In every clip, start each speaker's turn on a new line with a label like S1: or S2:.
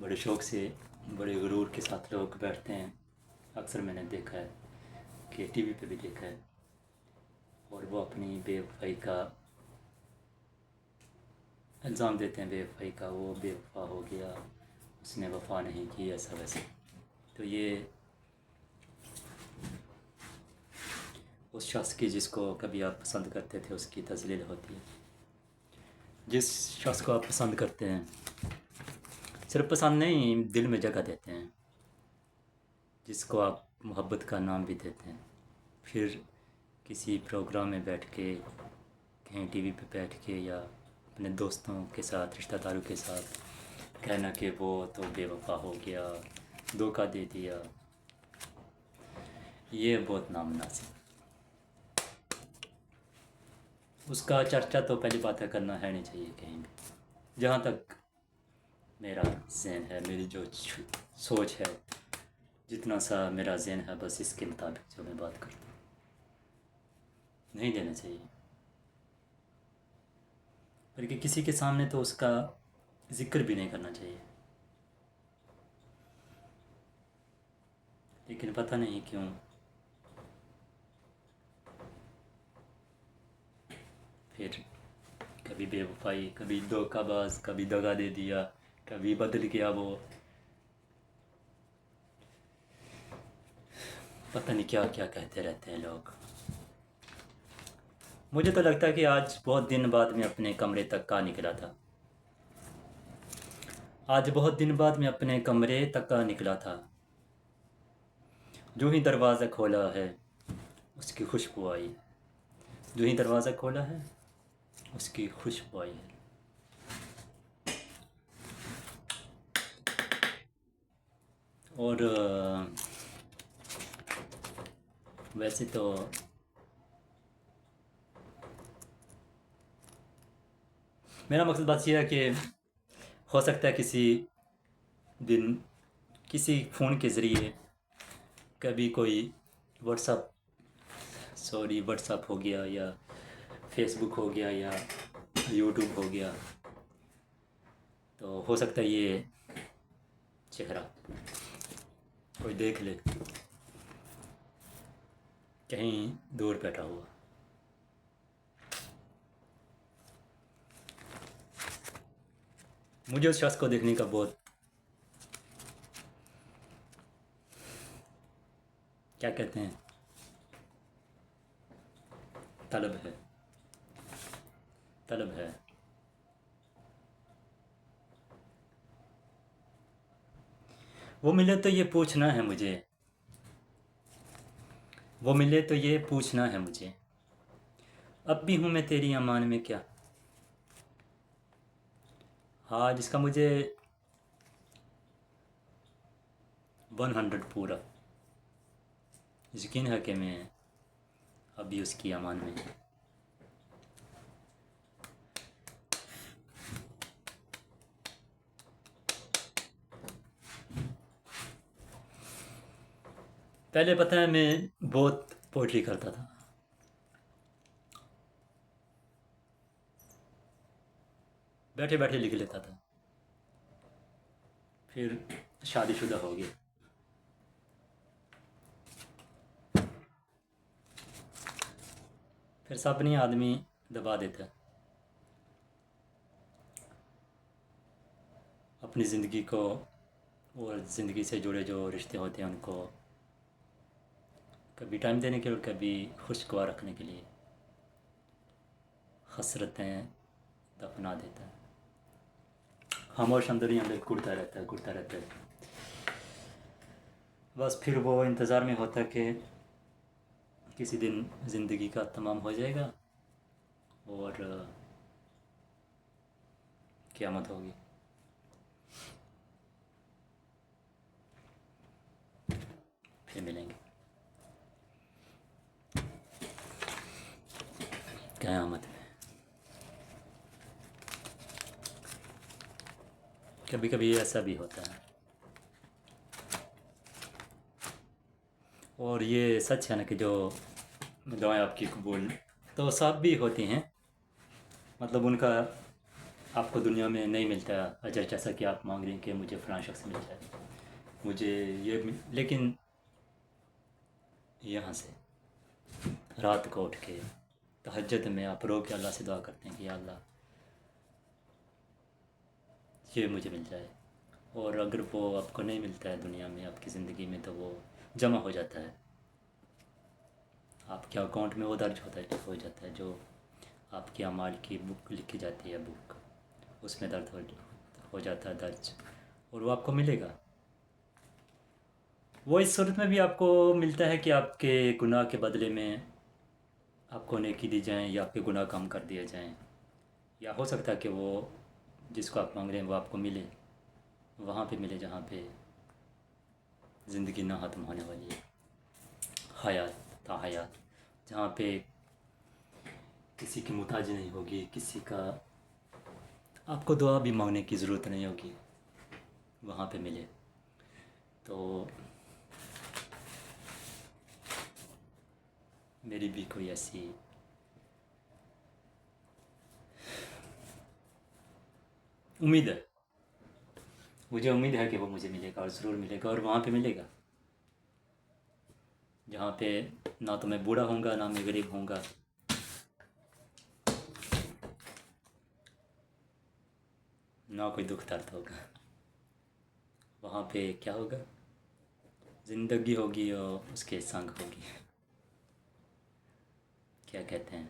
S1: بڑے شوق سے بڑے غرور کے ساتھ لوگ بیٹھتے ہیں. اکثر میں نے دیکھا ہے کہ ٹی وی پہ بھی دیکھا ہے, اور وہ اپنی بے وفائی کا الزام دیتے ہیں, بے وفائی کا, وہ بے وفا ہو گیا, اس نے وفا نہیں کی, ایسا ویسے. تو یہ اس شخص کی جس کو کبھی آپ پسند کرتے تھے اس کی تذلیل ہوتی ہے. جس شخص کو آپ پسند کرتے ہیں, صرف پسند نہیں, دل میں جگہ دیتے ہیں, جس کو آپ محبت کا نام بھی دیتے ہیں, پھر کسی پروگرام میں بیٹھ کے, کہیں ٹی وی پہ بیٹھ کے, یا اپنے دوستوں کے ساتھ, رشتہ داروں کے ساتھ کہنا کہ وہ تو بے وفا ہو گیا, دھوکہ دے دیا, یہ بہت نامناسب. اس کا چرچہ تو پہلی بات ہے کرنا ہے نہیں چاہیے کہیں بھی. جہاں تک میرا ذہن ہے, میری جو سوچ ہے, جتنا سا میرا ذہن ہے, بس اس کے مطابق جو میں بات کرتا ہوں, نہیں دینا چاہیے. بلکہ کسی کے سامنے تو اس کا ذکر بھی نہیں کرنا چاہیے. لیکن پتہ نہیں کیوں پھر کبھی بے وفائی, کبھی دھوکہ باز, کبھی دغا دے دیا, کبھی بدل گیا وہ, پتہ نہیں کیا کیا کہتے رہتے ہیں لوگ. مجھے تو لگتا ہے کہ آج بہت دن بعد میں اپنے کمرے تک آ نکلا تھا. آج بہت دن بعد میں اپنے کمرے تک آ نکلا تھا. جو ہی دروازہ کھولا ہے اس کی خوشبو آئی. جو ہی دروازہ کھولا ہے اس کی خوشبو آئی ہے. اور ویسے تو میرا مقصد بات یہ ہے کہ ہو سکتا ہے کسی دن کسی فون کے ذریعے کبھی کوئی واٹس اپ ہو گیا, یا فیس بک ہو گیا, یا یوٹیوب ہو گیا, تو ہو سکتا ہے یہ چہرہ کوئی دیکھ لے کہیں دور بیٹھا ہوا. مجھے اس شخص کو دیکھنے کا بہت کیا کہتے ہیں طلب ہے. وہ ملے تو یہ پوچھنا ہے مجھے, اب بھی ہوں میں تیری امان میں کیا. ہاں, جس کا مجھے 100 پورا یقین ہے کہ میں ابھی اس کی امان میں ہوں. پہلے پتہ ہے میں بہت پوئٹری کرتا تھا, بیٹھے بیٹھے لکھ لیتا تھا. پھر شادی شدہ ہو گیا, پھر سب نہیں آدمی دبا دیتا ہے اپنی زندگی کو, اور زندگی سے جڑے جو رشتے ہوتے ہیں ان کو کبھی ٹائم دینے کے لیے, کبھی خوشگوار رکھنے کے لیے حسرتیں دفنا دیتا ہے. خاموش اندر ہی اندر گڑتا رہتا ہے. بس پھر وہ انتظار میں ہوتا ہے کہ کسی دن زندگی کا تمام ہو جائے گا اور قیامت ہوگی. پھر ملیں گے قیامت میں. کبھی کبھی ایسا بھی ہوتا ہے, اور یہ سچ ہے نا کہ جو دعائیں آپ کی قبول تو سب بھی ہوتی ہیں, مطلب ان کا آپ کو دنیا میں نہیں ملتا اجر، جیسا کہ آپ مانگ رہے ہیں کہ مجھے فلاں شخص مل جائے، مجھے لیکن یہاں سے رات کو اٹھ کے تہجد میں آپ رو کے اللہ سے دعا کرتے ہیں کہ یا اللہ یہ مجھے مل جائے، اور اگر وہ آپ کو نہیں ملتا ہے دنیا میں آپ کی زندگی میں، تو وہ جمع ہو جاتا ہے آپ کے اکاؤنٹ میں، وہ درج ہو جاتا ہے، جو آپ کے اعمال کی بک لکھی جاتی ہے، بک اس میں درد ہو جاتا ہے درج، اور وہ آپ کو ملے گا۔ وہ اس صورت میں بھی آپ کو ملتا ہے کہ آپ کے گناہ کے بدلے میں آپ کو نیکی دی جائیں، یا آپ کے گناہ کم کر دیے جائیں، یا ہو سکتا ہے کہ وہ جس کو آپ مانگ رہے ہیں وہ آپ کو ملے، وہاں پہ ملے جہاں پہ زندگی نہ ختم ہونے والی ہے، حیات تا حیات، جہاں پہ کسی کی محتاج نہیں ہوگی، کسی کا آپ کو دعا بھی مانگنے کی ضرورت نہیں ہوگی، وہاں پہ ملے۔ تو میری بھی کوئی ایسی امید ہے، مجھے امید ہے کہ وہ مجھے ملے گا، اور ضرور ملے گا، اور وہاں پہ ملے گا جہاں پہ نہ تو میں بوڑھا ہوں گا، نہ میں غریب ہوں گا، نہ کوئی دکھ درد ہوگا۔ وہاں پہ کیا ہوگا؟ زندگی ہوگی اور اس کے سنگ ہوگی، کیا کہتے ہیں،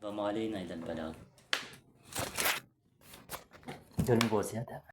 S1: وَمَا عَلَيْنَا إِلَّا الْبَلَاغُ، جرم بہت زیادہ ہے۔